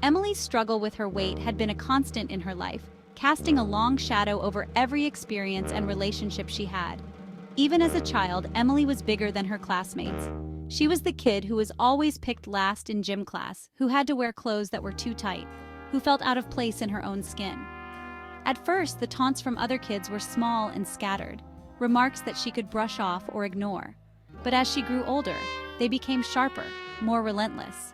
Emily's struggle with her weight had been a constant in her life, casting a long shadow over every experience and relationship she had. Even as a child, Emily was bigger than her classmates. She was the kid who was always picked last in gym class, who had to wear clothes that were too tight, who felt out of place in her own skin. At first, the taunts from other kids were small and scattered, remarks that she could brush off or ignore. But as she grew older, they became sharper, more relentless.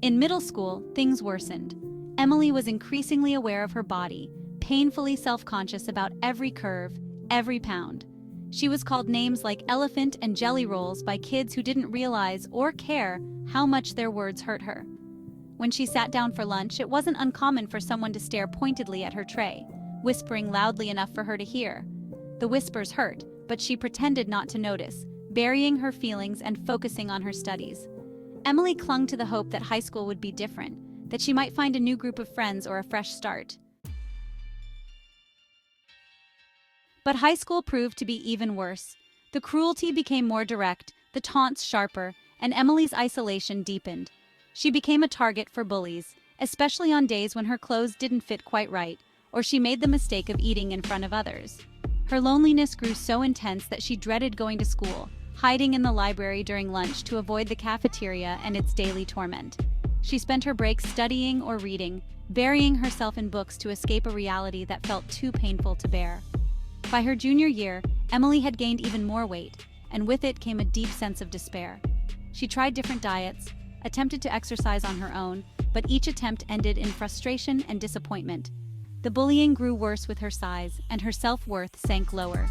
In middle school, things worsened. Emily was increasingly aware of her body, painfully self-conscious about every curve, every pound. She was called names like elephant and jelly rolls by kids who didn't realize or care how much their words hurt her. When she sat down for lunch, it wasn't uncommon for someone to stare pointedly at her tray, whispering loudly enough for her to hear. The whispers hurt, but she pretended not to notice, burying her feelings and focusing on her studies. Emily clung to the hope that high school would be different, that she might find a new group of friends or a fresh start. But high school proved to be even worse. The cruelty became more direct, the taunts sharper, and Emily's isolation deepened. She became a target for bullies, especially on days when her clothes didn't fit quite right, or she made the mistake of eating in front of others. Her loneliness grew so intense that she dreaded going to school, hiding in the library during lunch to avoid the cafeteria and its daily torment. She spent her breaks studying or reading, burying herself in books to escape a reality that felt too painful to bear. By her junior year, Emily had gained even more weight, and with it came a deep sense of despair. She tried different diets, attempted to exercise on her own, but each attempt ended in frustration and disappointment. The bullying grew worse with her size, and her self-worth sank lower.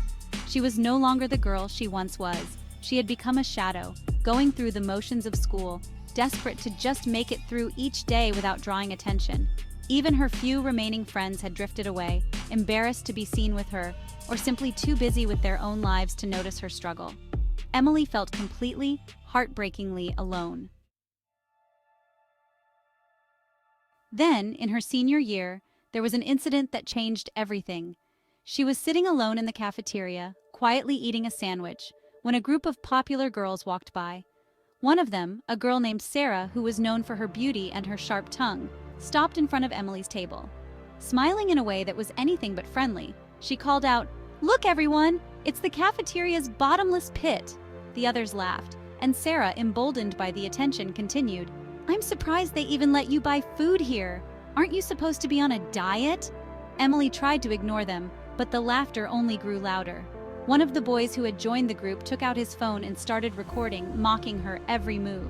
She was no longer the girl she once was. She had become a shadow, going through the motions of school, desperate to just make it through each day without drawing attention. Even her few remaining friends had drifted away, embarrassed to be seen with her, or simply too busy with their own lives to notice her struggle. Emily felt completely, heartbreakingly alone. Then, in her senior year, there was an incident that changed everything. She was sitting alone in the cafeteria, quietly eating a sandwich, when a group of popular girls walked by. One of them, a girl named Sarah, who was known for her beauty and her sharp tongue, stopped in front of Emily's table. Smiling in a way that was anything but friendly, she called out, "Look, everyone! It's the cafeteria's bottomless pit!" The others laughed, and Sarah, emboldened by the attention, continued, "I'm surprised they even let you buy food here. Aren't you supposed to be on a diet?" Emily tried to ignore them, but the laughter only grew louder. One of the boys who had joined the group took out his phone and started recording, mocking her every move.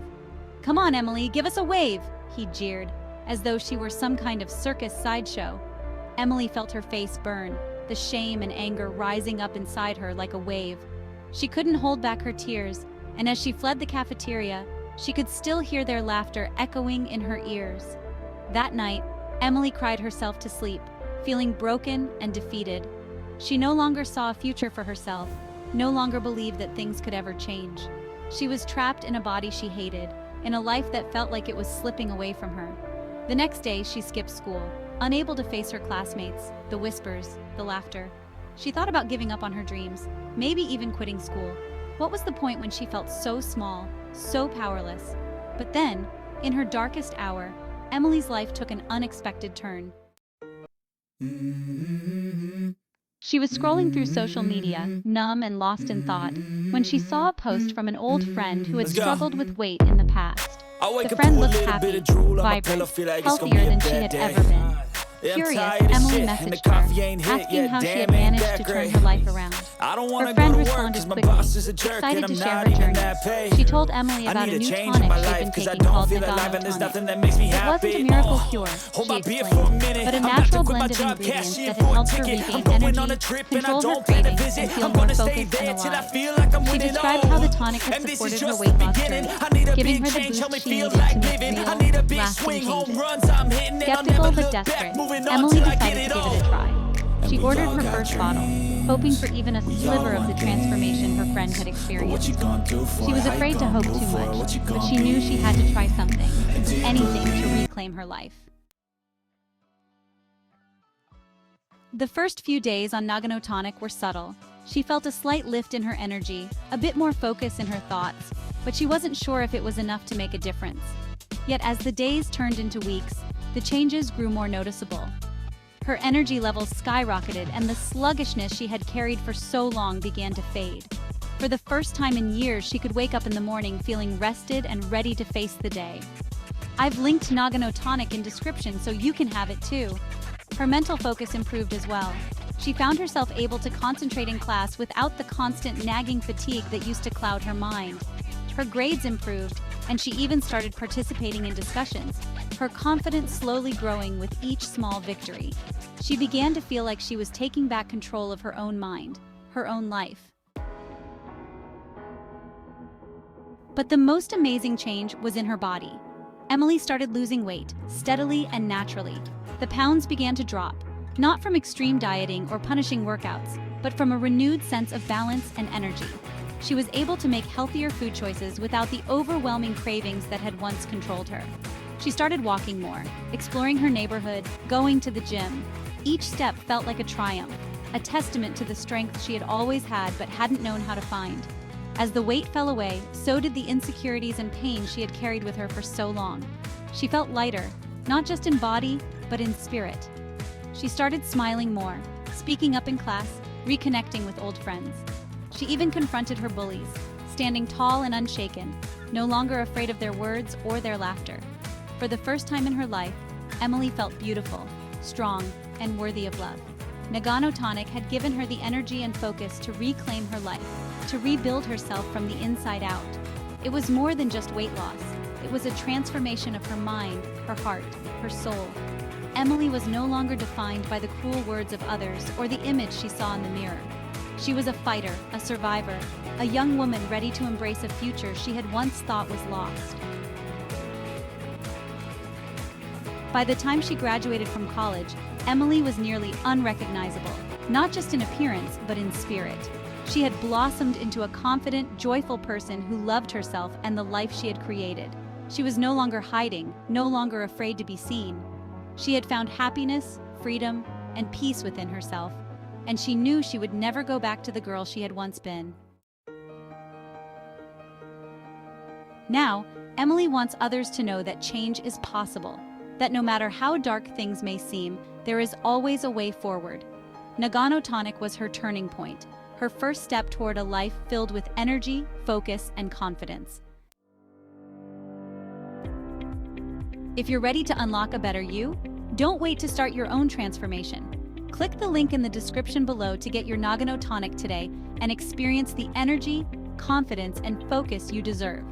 "Come on, Emily, give us a wave," he jeered, as though she were some kind of circus sideshow. Emily felt her face burn, the shame and anger rising up inside her like a wave. She couldn't hold back her tears, and as she fled the cafeteria, she could still hear their laughter echoing in her ears. That night, Emily cried herself to sleep, feeling broken and defeated. She no longer saw a future for herself, no longer believed that things could ever change. She was trapped in a body she hated, in a life that felt like it was slipping away from her. The next day, she skipped school, unable to face her classmates, the whispers, the laughter. She thought about giving up on her dreams, maybe even quitting school. What was the point when she felt so small, so powerless? But then, in her darkest hour, Emily's life took an unexpected turn. She was scrolling through social media, numb and lost in thought, when she saw a post from an old friend who had struggled with weight in the past. The friend looked happy, vibrant, healthier than she had ever been. Curious, Emily messaged her, asking how she had managed to turn her life around. Her friend responded quickly, excited to share her journey. She told Emily about a new tonic she'd been taking called Nagano tonic. It wasn't a miracle cure, she explained, but a natural blend of ingredients that had helped her regain energy, control her cravings, and feel more focused and alive. She described how the tonic had supported her weight loss journey, giving her the boost she needed to make real, lasting changes. Skeptical but desperate, Emily decided to give it a try. She ordered her first bottle, hoping for even a sliver of the transformation her friend had experienced. She was afraid to hope too much, but she knew she had to try something, anything to reclaim her life. The first few days on Nagano Tonic were subtle. She felt a slight lift in her energy, a bit more focus in her thoughts, but she wasn't sure if it was enough to make a difference. Yet as the days turned into weeks, the changes grew more noticeable. Her energy levels skyrocketed, and the sluggishness she had carried for so long began to fade. For the first time in years, she could wake up in the morning feeling rested and ready to face the day. I've linked Nagano Tonic in description so you can have it too. Her mental focus improved as well. She found herself able to concentrate in class without the constant nagging fatigue that used to cloud her mind. Her grades improved, and she even started participating in discussions, her confidence slowly growing with each small victory. She began to feel like she was taking back control of her own mind, her own life. But the most amazing change was in her body. Emily started losing weight, steadily and naturally. The pounds began to drop, not from extreme dieting or punishing workouts, but from a renewed sense of balance and energy. She was able to make healthier food choices without the overwhelming cravings that had once controlled her. She started walking more, exploring her neighborhood, going to the gym. Each step felt like a triumph, a testament to the strength she had always had but hadn't known how to find. As the weight fell away, so did the insecurities and pain she had carried with her for so long. She felt lighter, not just in body, but in spirit. She started smiling more, speaking up in class, reconnecting with old friends. She even confronted her bullies, standing tall and unshaken, no longer afraid of their words or their laughter. For the first time in her life, Emily felt beautiful, strong, and worthy of love. Nagano Tonic had given her the energy and focus to reclaim her life, to rebuild herself from the inside out. It was more than just weight loss. It was a transformation of her mind, her heart, her soul. Emily was no longer defined by the cruel words of others or the image she saw in the mirror. She was a fighter, a survivor, a young woman ready to embrace a future she had once thought was lost. By the time she graduated from college, Emily was nearly unrecognizable, not just in appearance, but in spirit. She had blossomed into a confident, joyful person who loved herself and the life she had created. She was no longer hiding, no longer afraid to be seen. She had found happiness, freedom, and peace within herself, and she knew she would never go back to the girl she had once been. Now, Emily wants others to know that change is possible, that no matter how dark things may seem, there is always a way forward. Nagano Tonic was her turning point, her first step toward a life filled with energy, focus, and confidence. If you're ready to unlock a better you, don't wait to start your own transformation. Click the link in the description below to get your Nagano Tonic today and experience the energy, confidence, and focus you deserve.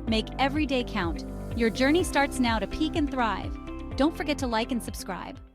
Make every day count. Your journey starts now to peak and thrive. Don't forget to like and subscribe.